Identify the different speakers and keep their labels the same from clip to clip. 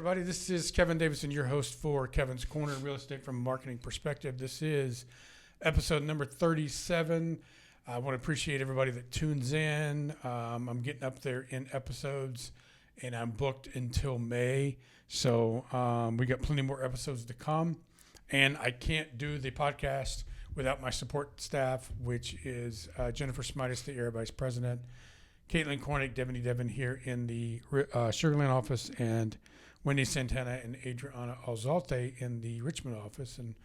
Speaker 1: everybody. This is Kevin Davidson, your host for Kevin's Corner, Real Estate from a Marketing Perspective. This is episode number 37. I want to appreciate everybody that tunes in. I'm getting up there in episodes, and I'm booked until May. So we got plenty more episodes to come. And I can't do the podcast without my support staff, which is Jennifer Smitis, the Area Vice President, Caitlin Cornick, Devin here in the Sugar Land office, and Wendy Santana and Adriana Alzate in the Richmond office. And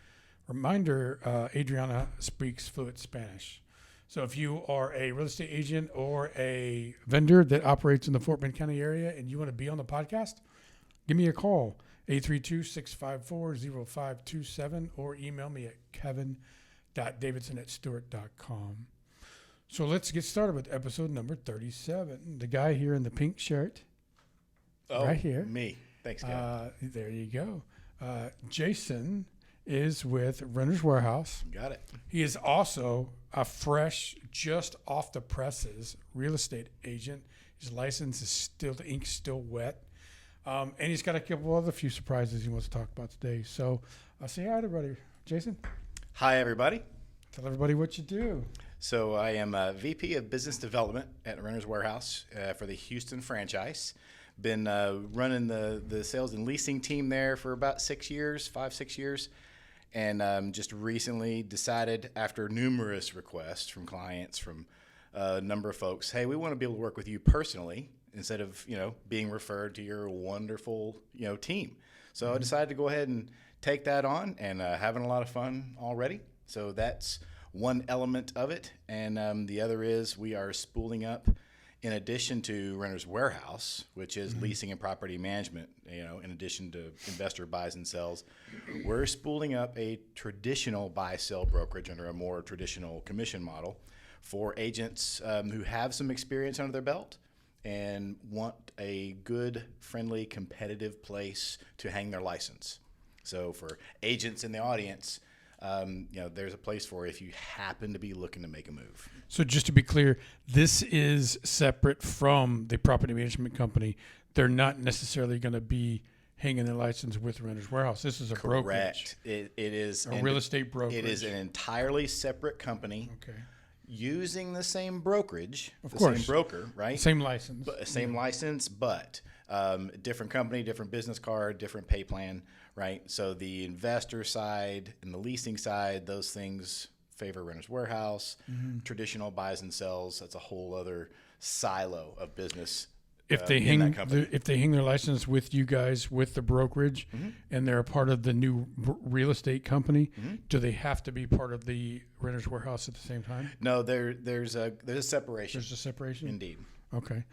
Speaker 1: reminder, Adriana speaks fluent Spanish. So if you are a real estate agent or a vendor that operates in the Fort Bend County area and you want to be on the podcast, give me a call, 832-654-0527, or email me at kevin.davidson@stewart.com. So let's get started with episode number 37. The guy here in the pink shirt, right here.
Speaker 2: Me. Thanks, Kevin.
Speaker 1: There you go. Jason is with Renter's Warehouse.
Speaker 2: Got it.
Speaker 1: He is also a fresh, just off the presses real estate agent. His license is still, the ink's still wet. And he's got a couple other few surprises he wants to talk about today. So say hi to everybody. Jason?
Speaker 2: Hi, everybody.
Speaker 1: Tell everybody what you do.
Speaker 2: So I am a VP of Business Development at Renter's Warehouse for the Houston franchise. Been running the sales and leasing team there for about 6 years, 5-6 years. And just recently decided, after numerous requests from clients, from a number of folks, hey, we want to be able to work with you personally instead of, being referred to your wonderful, team. So I decided to go ahead and take that on, and having a lot of fun already. So that's one element of it. And the other is we are spooling up, in addition to Renter's Warehouse, which is leasing and property management, in addition to investor buys and sells, we're spooling up a traditional buy-sell brokerage under a more traditional commission model for agents who have some experience under their belt and want a good, friendly, competitive place to hang their license. So for agents in the audience, there's a place for if you happen to be looking to make a move.
Speaker 1: So just to be clear, this is separate from the property management company. They're not necessarily going to be hanging their license with Renter's Warehouse. This is a brokerage.
Speaker 2: Correct. It is
Speaker 1: a real estate brokerage.
Speaker 2: It is an entirely separate company.
Speaker 1: Okay.
Speaker 2: Using the same brokerage,
Speaker 1: same
Speaker 2: broker, right?
Speaker 1: Same license.
Speaker 2: License, but different company, different business card, different pay plan, right? So the investor side and the leasing side, those things favor Renter's Warehouse. Traditional buys and sells, that's a whole other silo of business.
Speaker 1: If they hang their license with you guys, with the brokerage, and they're a part of the new real estate company, do they have to be part of the Renter's Warehouse at the same time?
Speaker 2: No, there's a separation.
Speaker 1: There's a separation?
Speaker 2: Indeed.
Speaker 1: Okay.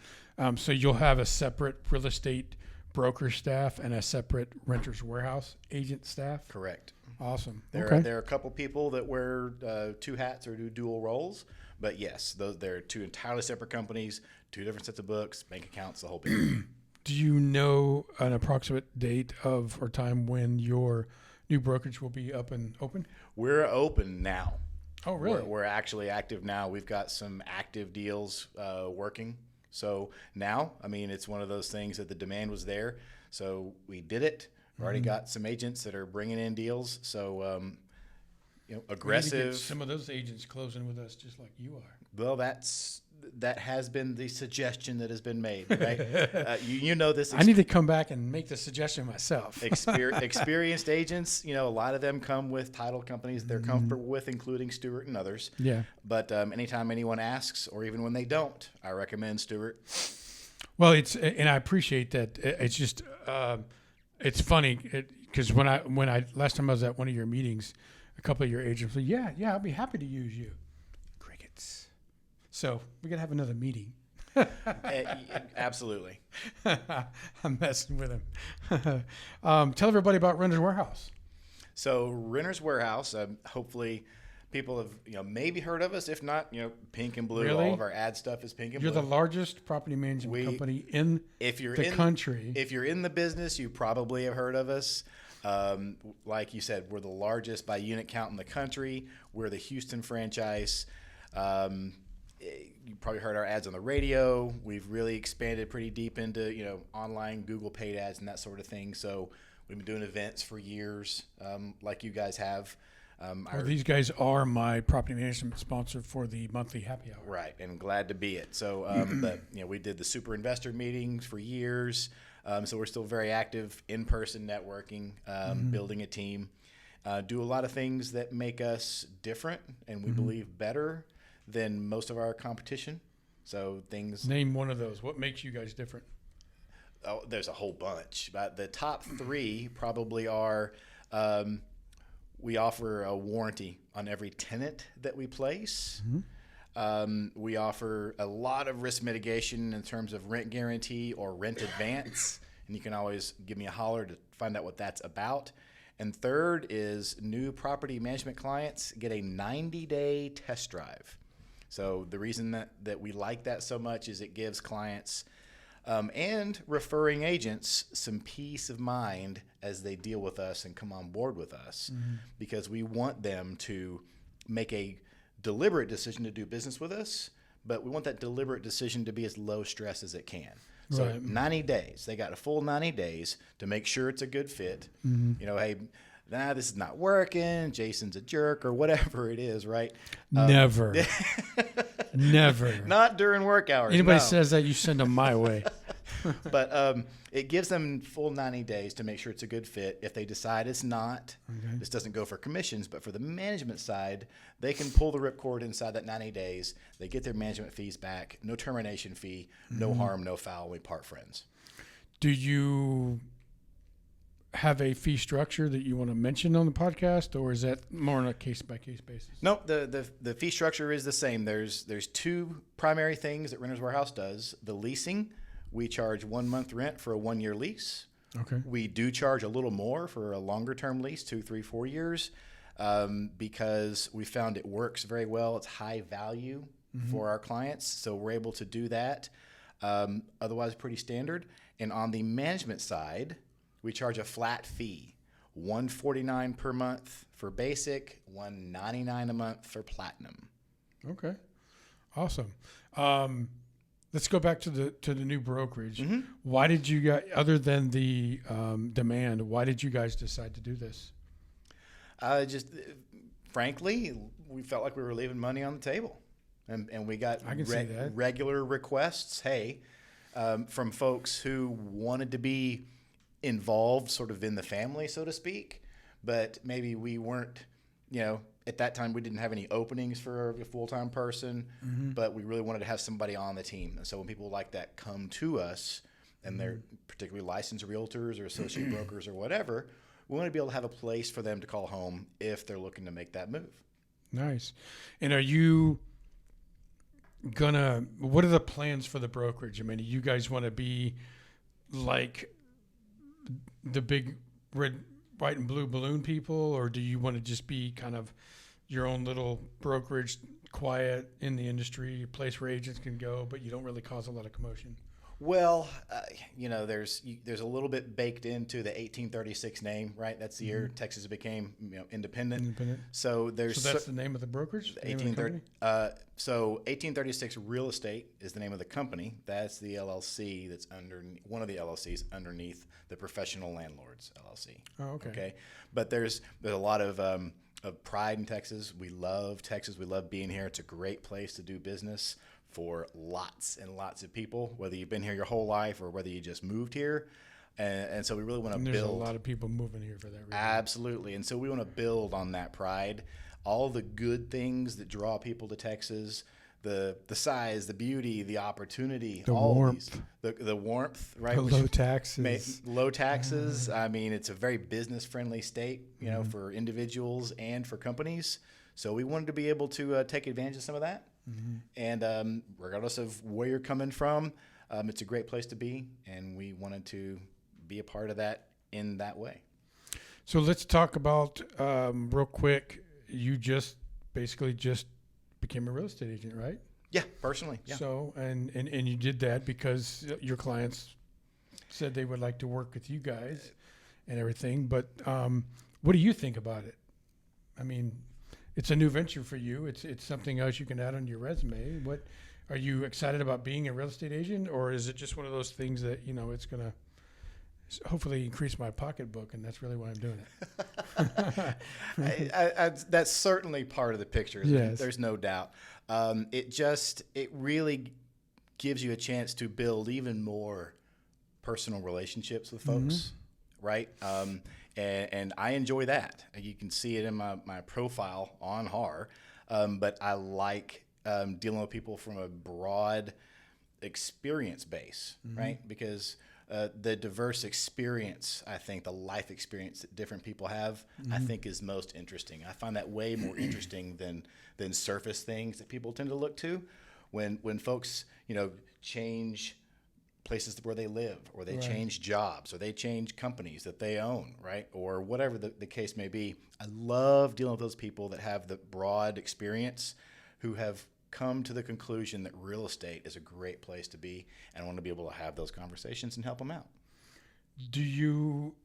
Speaker 1: So you'll have a separate real estate broker staff and a separate Renter's Warehouse agent staff?
Speaker 2: Correct.
Speaker 1: Awesome.
Speaker 2: There are a couple people that wear two hats or do dual roles, but yes, they're two entirely separate companies, two different sets of books, bank accounts, the whole thing.
Speaker 1: Do you know an approximate date of or time when your new brokerage will be up and open?
Speaker 2: We're open now.
Speaker 1: Oh, really?
Speaker 2: We're actually active now. We've got some active deals working. So now, it's one of those things that the demand was there. So we did it. We've already got some agents that are bringing in deals. So, aggressive.
Speaker 1: We need to get some of those agents closing with us just like you are.
Speaker 2: Well, that has been the suggestion that has been made, right? You know this.
Speaker 1: I need to come back and make the suggestion myself.
Speaker 2: Experienced agents, a lot of them come with title companies they're comfortable with, including Stewart and others.
Speaker 1: Yeah.
Speaker 2: But anytime anyone asks, or even when they don't, I recommend Stewart.
Speaker 1: Well, and I appreciate that. It's just it's funny because when I last time I was at one of your meetings, a couple of your agents said, "Yeah, I'll be happy to use you." Crickets. So we gotta have another meeting.
Speaker 2: Absolutely.
Speaker 1: I'm messing with him. Tell everybody about Renter's Warehouse.
Speaker 2: So Renter's Warehouse, hopefully people have maybe heard of us. If not, pink and blue.
Speaker 1: Really?
Speaker 2: All of our ad stuff is pink and blue.
Speaker 1: You're the largest property management company in the country.
Speaker 2: If you're in the business, you probably have heard of us. Like you said, we're the largest by unit count in the country. We're the Houston franchise. You probably heard our ads on the radio. We've really expanded pretty deep into, online Google paid ads and that sort of thing. So we've been doing events for years, like you guys have.
Speaker 1: These guys are my property management sponsor for the monthly happy hour.
Speaker 2: Right, and glad to be it. So, but we did the super investor meetings for years. So we're still very active in-person networking, building a team. Do a lot of things that make us different, and we believe better than most of our competition. So things.
Speaker 1: Name one of those. What makes you guys different?
Speaker 2: Oh, there's a whole bunch, but the top three probably are. We offer a warranty on every tenant that we place. We offer a lot of risk mitigation in terms of rent guarantee or rent advance. And you can always give me a holler to find out what that's about. And third is new property management clients get a 90-day test drive. So the reason that we like that so much is it gives clients and referring agents some peace of mind as they deal with us and come on board with us, because we want them to make a deliberate decision to do business with us, but we want that deliberate decision to be as low stress as it can. So
Speaker 1: Right.
Speaker 2: 90 days, they got a full 90 days to make sure it's a good fit. Hey, this is not working, Jason's a jerk, or whatever it is, right?
Speaker 1: Never. Never.
Speaker 2: Not during work hours.
Speaker 1: Anybody
Speaker 2: no.
Speaker 1: says that, you send them my way.
Speaker 2: But it gives them full 90 days to make sure it's a good fit. If they decide it's not, this doesn't go for commissions, but for the management side, they can pull the ripcord inside that 90 days. They get their management fees back, no termination fee, no harm, no foul. We part friends.
Speaker 1: Do you have a fee structure that you want to mention on the podcast, or is that more on a case-by-case basis?
Speaker 2: No, the fee structure is the same. There's two primary things that Renters Warehouse does. The leasing, we charge 1 month rent for a 1-year lease.
Speaker 1: Okay.
Speaker 2: We do charge a little more for a longer term lease, 2, 3, 4 years, because we found it works very well. It's high value for our clients, so we're able to do that. Otherwise, pretty standard. And on the management side, we charge a flat fee, $149 per month for basic, $199 a month for platinum.
Speaker 1: Okay. Awesome. Let's go back to the new brokerage. Why did you guys, other than the demand, why did you guys decide to do this?
Speaker 2: Frankly, we felt like we were leaving money on the table, and we got
Speaker 1: I can see that.
Speaker 2: regular requests. Hey, from folks who wanted to be involved, sort of in the family, so to speak, but maybe we weren't. At that time, we didn't have any openings for a full-time person, but we really wanted to have somebody on the team. And so when people like that come to us, and they're particularly licensed realtors or associate brokers or whatever, we want to be able to have a place for them to call home if they're looking to make that move.
Speaker 1: Nice. And are you what are the plans for the brokerage? I mean, do you guys want to be like the big red, white, and blue balloon people, or do you want to just be kind of your own little brokerage, quiet in the industry, a place where agents can go, but you don't really cause a lot of commotion?
Speaker 2: Well, there's a little bit baked into the 1836 name, right? That's the year Texas became independent. So
Speaker 1: that's the name of the brokerage?
Speaker 2: 1836 Real Estate is the name of the company. That's the LLC that's under one of the LLCs underneath the Professional Landlords LLC.
Speaker 1: Oh, okay.
Speaker 2: Okay, but there's a lot of pride in Texas. We love Texas. We love being here. It's a great place to do business for lots and lots of people, whether you've been here your whole life or whether you just moved here. And so we really want to build.
Speaker 1: There's a lot of people moving here for that reason.
Speaker 2: Absolutely. And so we want to build on that pride. All the good things that draw people to Texas, the size, the beauty, the opportunity,
Speaker 1: the
Speaker 2: all
Speaker 1: warmth.
Speaker 2: the warmth, right?
Speaker 1: The low taxes.
Speaker 2: Low taxes. I mean, it's a very business-friendly state, for individuals and for companies. So we wanted to be able to take advantage of some of that. And regardless of where you're coming from, it's a great place to be, and we wanted to be a part of that in that way.
Speaker 1: So let's talk about real quick. You basically just became a real estate agent, right?
Speaker 2: Yeah, personally. Yeah.
Speaker 1: So and you did that because your clients said they would like to work with you guys and everything. But what do you think about it? I mean, it's a new venture for you. It's something else you can add on your resume. What are you excited about being a real estate agent, or is it just one of those things that it's going to hopefully increase my pocketbook, and that's really why I'm doing
Speaker 2: it? That's certainly part of the picture.
Speaker 1: Yes.
Speaker 2: There's no doubt. It really gives you a chance to build even more personal relationships with folks, right? And I enjoy that. You can see it in my profile on HAR, but I like dealing with people from a broad experience base, right? Because the diverse experience, I think, the life experience that different people have, I think is most interesting. I find that way more interesting than surface things that people tend to look to. When folks, change places where they live, or they change jobs, or they change companies that they own, right? Or whatever the case may be. I love dealing with those people that have the broad experience, who have come to the conclusion that real estate is a great place to be, and I want to be able to have those conversations and help them out.
Speaker 1: Do you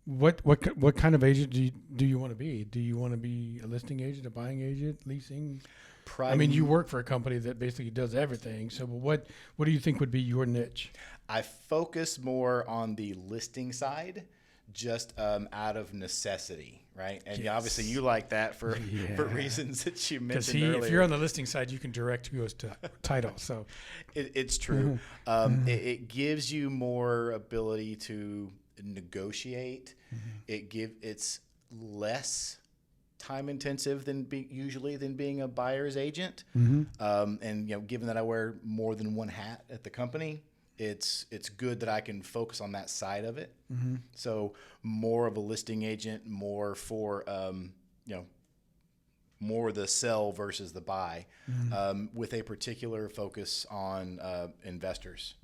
Speaker 1: what kind of agent do you want to be? Do you want to be a listing agent, a buying agent, leasing? I mean, you work for a company that basically does everything. So what do you think would be your niche?
Speaker 2: I focus more on the listing side, just out of necessity, right? And obviously you like that for reasons that you mentioned earlier.
Speaker 1: If you're on the listing side, you can direct who goes to title. So
Speaker 2: it's true. It gives you more ability to negotiate. It's less time intensive than being a buyer's agent. And given that I wear more than one hat at the company, it's good that I can focus on that side of it. So more of a listing agent, more for more the sell versus the buy, with a particular focus on investors.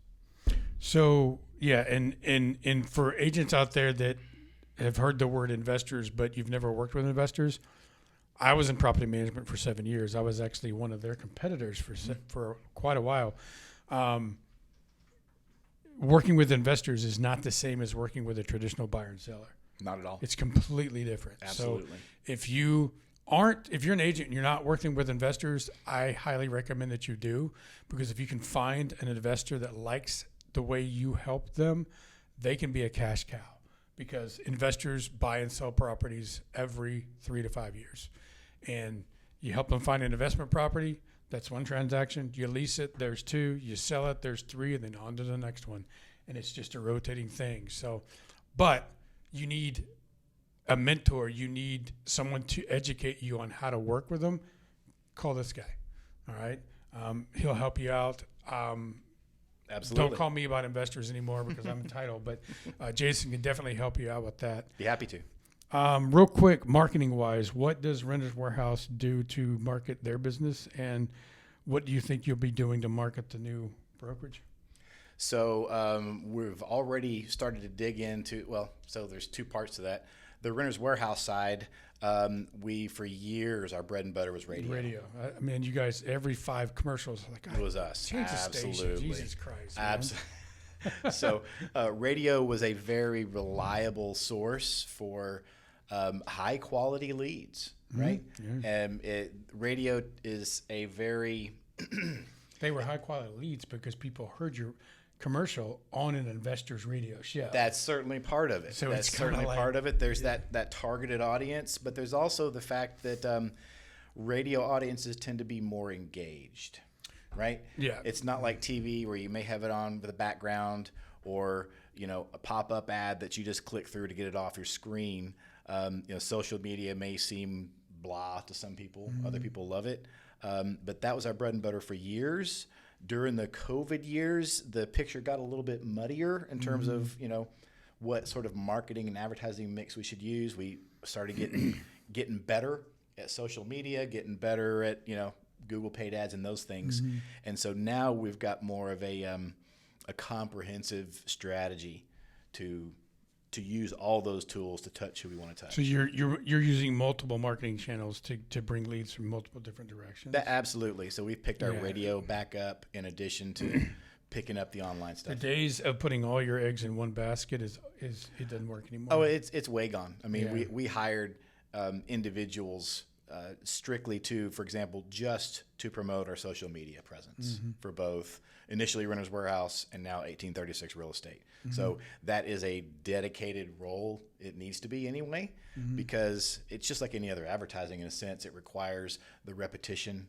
Speaker 1: So and for agents out there that have heard the word investors, but you've never worked with investors, I was in property management for 7 years. I was actually one of their competitors for quite a while. Working with investors is not the same as working with a traditional buyer and seller.
Speaker 2: Not at all.
Speaker 1: It's completely different.
Speaker 2: Absolutely.
Speaker 1: So if you're an agent and you're not working with investors, I highly recommend that you do, because if you can find an investor that likes the way you help them, they can be a cash cow, because investors buy and sell properties every 3 to 5 years. And you help them find an investment property, that's one transaction. You lease it, there's 2. You sell it, there's 3, and then on to the next one. And it's just a rotating thing. So, but you need a mentor. You need someone to educate you on how to work with them. Call this guy, all right? He'll help you out.
Speaker 2: Absolutely.
Speaker 1: Don't call me about investors anymore because I'm entitled, but Jason can definitely help you out with that.
Speaker 2: Be happy to.
Speaker 1: Real quick, marketing-wise, what does Renters Warehouse do to market their business, and what do you think you'll be doing to market the new brokerage?
Speaker 2: So we've already started to dig into, so there's 2 parts to that. The Renters Warehouse side, for years, our bread and butter was radio.
Speaker 1: I mean, you guys, every 5 commercials,
Speaker 2: it was us.
Speaker 1: Change the station. Jesus Christ.
Speaker 2: Absolutely. So radio was a very reliable source for high quality leads, right? Radio is a very
Speaker 1: they were high quality leads because people heard your commercial on an investor's radio show.
Speaker 2: That's certainly part of it.
Speaker 1: So
Speaker 2: that's certainly part of it. There's that targeted audience, but there's also the fact that radio audiences tend to be more engaged. Right?
Speaker 1: Yeah.
Speaker 2: It's not like TV where you may have it on with a background, or a pop-up ad that you just click through to get it off your screen. Social media may seem blah to some people. Other people love it. But that was our bread and butter for years. During the COVID years, the picture got a little bit muddier in terms of what sort of marketing and advertising mix we should use. We started getting better at social media, getting better at Google paid ads and those things. And so now we've got more of a comprehensive strategy to use all those tools to touch who we want to touch.
Speaker 1: So you're using multiple marketing channels to bring leads from multiple different directions?
Speaker 2: Absolutely. So we've picked our radio back up in addition to picking up the online stuff.
Speaker 1: The days of putting all your eggs in one basket is it doesn't work anymore.
Speaker 2: Oh, it's way gone. I mean, we hired individuals strictly to, for example, just to promote our social media presence for both initially Renter's Warehouse and now 1836 Real Estate. So that is a dedicated role. It needs to be anyway, because it's just like any other advertising in a sense. It requires the repetition.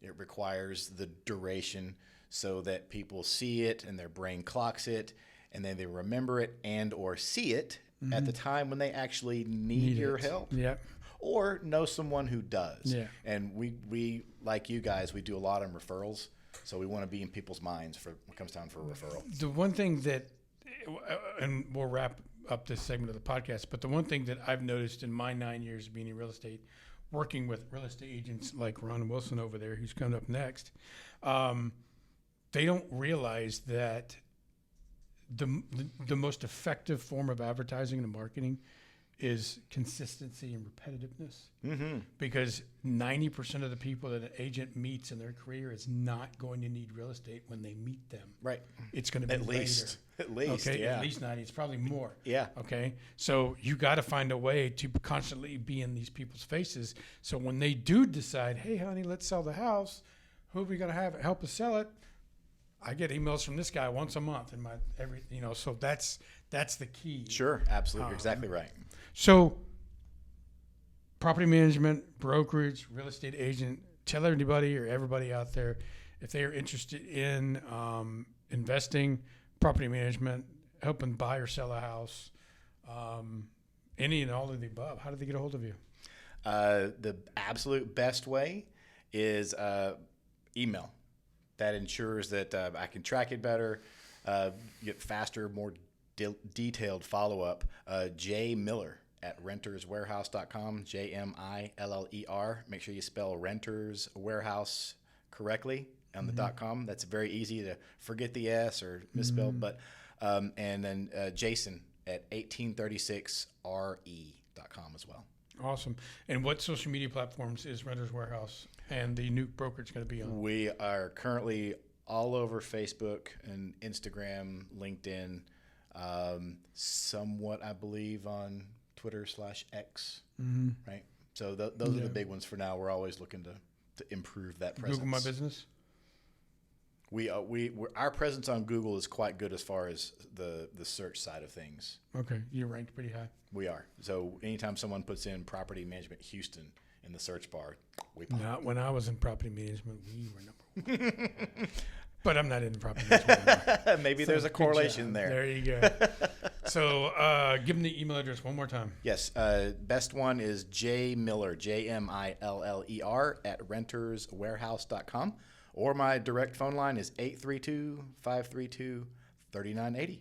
Speaker 2: It requires the duration so that people see it and their brain clocks it, and then they remember it and or see it at the time when they actually need your help.
Speaker 1: Yeah.
Speaker 2: Or know someone who does.
Speaker 1: Yeah.
Speaker 2: And we like you guys, we do a lot on referrals. So we want to be in people's minds for when it comes time for a referral.
Speaker 1: The one thing that, and we'll wrap up this segment of the podcast, but the one thing that I've noticed in my 9 years of being in real estate, working with real estate agents like Ron Wilson over there, who's coming up next, they don't realize that the most effective form of advertising and marketing is consistency and repetitiveness. Because 90% of the people that an agent meets in their career is not going to need real estate when they meet them.
Speaker 2: Right.
Speaker 1: It's going to be
Speaker 2: At least.
Speaker 1: Okay,
Speaker 2: yeah.
Speaker 1: at least 90. It's probably more.
Speaker 2: Yeah.
Speaker 1: Okay. So you got to find a way to constantly be in these people's faces. So when they do decide, hey, honey, let's sell the house, who are we going to have help us sell it? I get emails from this guy once a month in so that's the key.
Speaker 2: Sure. Absolutely. You're exactly right.
Speaker 1: So property management, brokerage, real estate agent, tell anybody or everybody out there, if they are interested in investing, property management, helping buy or sell a house, any and all of the above, how do they get a hold of you?
Speaker 2: The absolute best way is email. That ensures that I can track it better, get faster, more detailed follow-up. J Miller at renterswarehouse.com, JMILLER. Make sure you spell Renters Warehouse correctly on the .com. That's very easy to forget the S or misspell. But and then Jason at 1836re.com as well.
Speaker 1: Awesome. And what social media platforms is Renters Warehouse and the new brokerage going to be on?
Speaker 2: We are currently all over Facebook and Instagram, LinkedIn, somewhat, I believe, on Twitter/X, right? So those are the big ones for now. We're always looking to improve that presence.
Speaker 1: Google My Business?
Speaker 2: Our presence on Google is quite good as far as the search side of things.
Speaker 1: Okay, you're ranked pretty high.
Speaker 2: We are. So anytime someone puts in property management Houston in the search bar, we pop.
Speaker 1: Not when I was in property management, we were number one. But I'm not in property management anymore.
Speaker 2: Maybe there's a correlation there.
Speaker 1: There you go. So give them the email address one more time.
Speaker 2: Yes. Best one is jmiller, JMILLER at renterswarehouse.com. Or my direct phone line is 832-532-3980.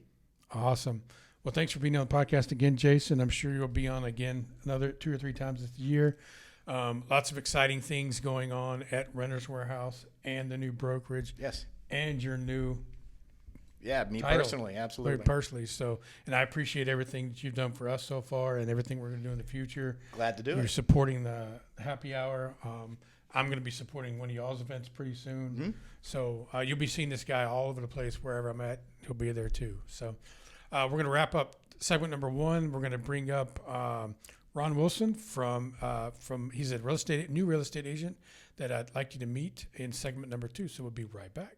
Speaker 1: Awesome. Well, thanks for being on the podcast again, Jason. I'm sure you'll be on again another 2 or 3 times this year. Lots of exciting things going on at Renters Warehouse and the new brokerage.
Speaker 2: Yes.
Speaker 1: And your new
Speaker 2: me
Speaker 1: title.
Speaker 2: Personally, absolutely.
Speaker 1: Very personally. So, and I appreciate everything that you've done for us so far and everything we're going to do in the future.
Speaker 2: Glad to do it.
Speaker 1: You're supporting the happy hour. I'm going to be supporting one of y'all's events pretty soon. So you'll be seeing this guy all over the place wherever I'm at. He'll be there too. So we're going to wrap up segment number 1. We're going to bring up Ron Wilson from he's a new real estate agent that I'd like you to meet in segment number 2. So we'll be right back.